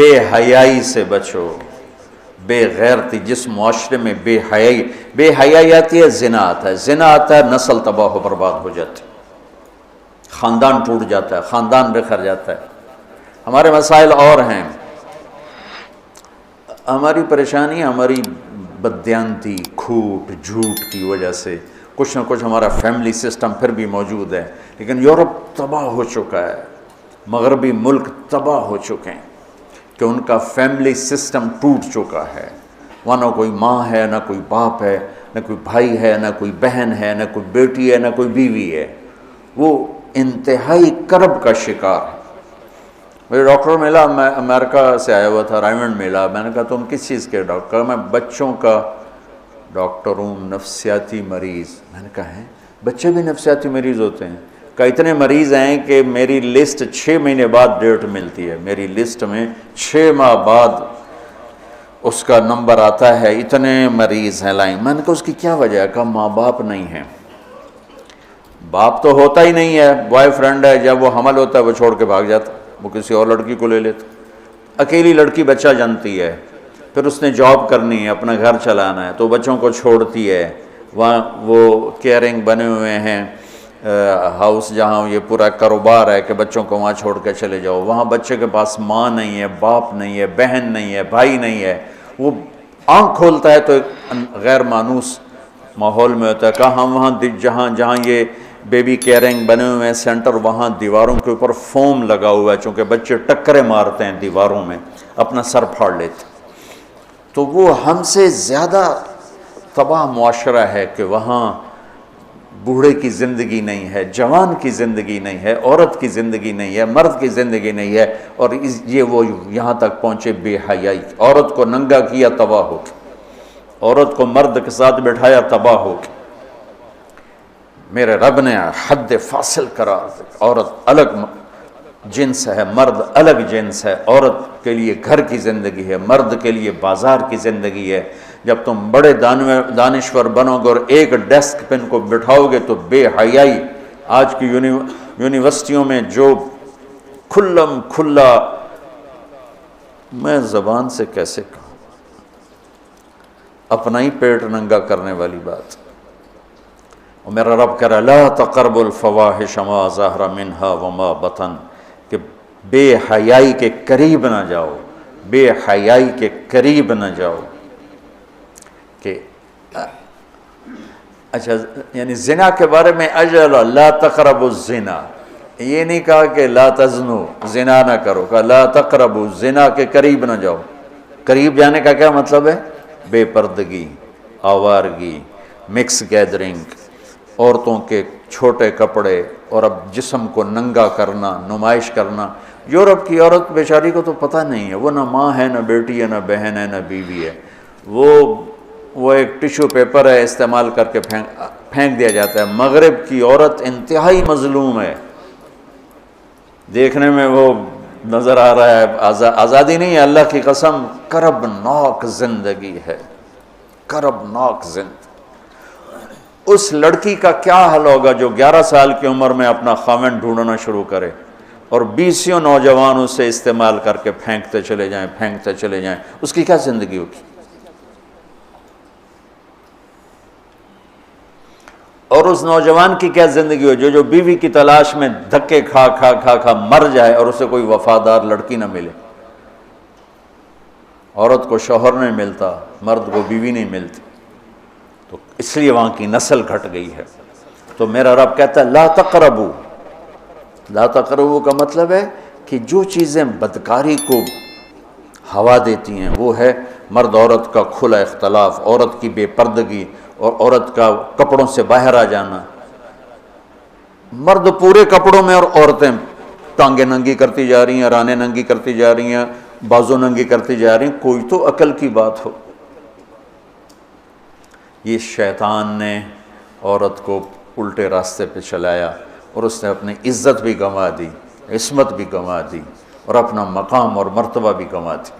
بے حیائی سے بچو، بے غیرتی. جس معاشرے میں بے حیائی آتی ہے، زنا آتا ہے. زنا آتا ہے، نسل تباہ و برباد ہو جاتی ہے، خاندان ٹوٹ جاتا ہے، خاندان بکھر جاتا ہے. ہمارے مسائل اور ہیں. ہماری پریشانی ہماری بددیانتی، کھوٹ، جھوٹ کی وجہ سے کچھ نہ کچھ ہمارا فیملی سسٹم پھر بھی موجود ہے. لیکن یورپ تباہ ہو چکا ہے، مغربی ملک تباہ ہو چکے ہیں کہ ان کا فیملی سسٹم ٹوٹ چکا ہے. وہاں نہ کوئی ماں ہے، نہ کوئی باپ ہے، نہ کوئی بھائی ہے، نہ کوئی بہن ہے، نہ کوئی بیٹی ہے، نہ کوئی بیوی ہے. وہ انتہائی کرب کا شکار ہے. مجھے ڈاکٹر ملا، میں امریکہ سے آیا ہوا تھا، رائمنڈ ملا. میں نے کہا تم کس چیز کے ڈاکٹر؟ میں بچوں کا ڈاکٹر ہوں، نفسیاتی مریض. میں نے کہا ہے بچے بھی نفسیاتی مریض ہوتے ہیں؟ کہ اتنے مریض ہیں کہ میری لسٹ 6 مہینے بعد ڈیٹ ملتی ہے. میری لسٹ میں 6 ماہ بعد اس کا نمبر آتا ہے، اتنے مریض ہیں لائن. میں نے کہا اس کی کیا وجہ ہے؟ کہا ماں باپ نہیں ہیں. باپ تو ہوتا ہی نہیں ہے، بوائے فرینڈ ہے، جب وہ حمل ہوتا ہے وہ چھوڑ کے بھاگ جاتا، وہ کسی اور لڑکی کو لے لیتا. اکیلی لڑکی بچہ جانتی ہے، پھر اس نے جاب کرنی ہے، اپنا گھر چلانا ہے، تو بچوں کو چھوڑتی ہے. وہاں وہ کیئرنگ بنے ہوئے ہیں ہاؤس، جہاں یہ پورا کاروبار ہے کہ بچوں کو وہاں چھوڑ کے چلے جاؤ. وہاں بچے کے پاس ماں نہیں ہے، باپ نہیں ہے، بہن نہیں ہے، بھائی نہیں ہے. وہ آنکھ کھولتا ہے تو ایک غیر مانوس ماحول میں ہوتا ہے. کہ ہم وہاں جہاں یہ بیبی کیئرنگ بنے ہوئے ہیں سینٹر، وہاں دیواروں کے اوپر فوم لگا ہوا ہے، چونکہ بچے ٹکرے مارتے ہیں دیواروں میں، اپنا سر پھاڑ لیتے. تو وہ ہم سے زیادہ تباہ معاشرہ ہے کہ وہاں بوڑھے کی زندگی نہیں ہے، جوان کی زندگی نہیں ہے، عورت کی زندگی نہیں ہے، مرد کی زندگی نہیں ہے. اور یہ وہ یہاں تک پہنچے بے حیائی. عورت کو ننگا کیا، تباہ ہو کے. عورت کو مرد کے ساتھ بٹھایا، تباہ ہو کے. میرے رب نے حد فاصل کرا. عورت الگ جنس ہے، مرد الگ جنس ہے. عورت کے لیے گھر کی زندگی ہے، مرد کے لیے بازار کی زندگی ہے. جب تم بڑے دانشور بنو گے اور ایک ڈیسک پہ ان کو بٹھاؤ گے تو بے حیائی. آج کی یونیورسٹیوں میں جو کھلم کھلا، میں زبان سے کیسے کہوں، اپنا ہی پیٹ ننگا کرنے والی بات. اور میرا رب کہہ رہا لا تقربوا الفواحش ما ظہر منها وما بطن، کہ بے حیائی کے قریب نہ جاؤ، بے حیائی کے قریب نہ جاؤ. کہ اچھا، یعنی زنا کے بارے میں اجل لا تقربوا الزنا، یہ نہیں کہا کہ لا تزنو، زنا نہ کرو، کہا لا تقربوا، زنا کے قریب نہ جاؤ. قریب جانے کا کیا مطلب ہے؟ بے پردگی، آوارگی، مکس گیدرنگ، عورتوں کے چھوٹے کپڑے، اور اب جسم کو ننگا کرنا، نمائش کرنا. یورپ کی عورت بیچاری کو تو پتہ نہیں ہے، وہ نہ ماں ہے، نہ بیٹی ہے، نہ بہن ہے، نہ بیوی ہے. وہ ایک ٹیشو پیپر ہے، استعمال کر کے پھینک دیا جاتا ہے. مغرب کی عورت انتہائی مظلوم ہے. دیکھنے میں وہ نظر آ رہا ہے آزادی نہیں ہے، اللہ کی قسم کرب ناک زندگی ہے، کرب ناک زندگی. اس لڑکی کا کیا حل ہوگا جو 11 سال کی عمر میں اپنا خاوند ڈھونڈنا شروع کرے اور 20 نوجوان اسے استعمال کر کے پھینکتے چلے جائیں. اس کی کیا زندگی ہوگی؟ اور اس نوجوان کی کیا زندگی ہو جو بیوی کی تلاش میں دھکے کھا مر جائے اور اسے کوئی وفادار لڑکی نہ ملے. عورت کو شوہر نہیں ملتا، مرد کو بیوی نہیں ملتی، تو اس لیے وہاں کی نسل گھٹ گئی ہے. تو میرا رب کہتا ہے لا تقربوا. لا تقربوا کا مطلب ہے کہ جو چیزیں بدکاری کو ہوا دیتی ہیں وہ ہے مرد عورت کا کھلا اختلاف، عورت کی بے پردگی، اور عورت کا کپڑوں سے باہر آ جانا. مرد پورے کپڑوں میں اور عورتیں ٹانگیں ننگی کرتی جا رہی ہیں، رانیں ننگی کرتی جا رہی ہیں، بازو ننگی کرتی جا رہی ہیں. کوئی تو عقل کی بات ہو. یہ شیطان نے عورت کو الٹے راستے پہ چلایا اور اس نے اپنی عزت بھی گنوا دی، عصمت بھی گنوا دی، اور اپنا مقام اور مرتبہ بھی گنوا دی.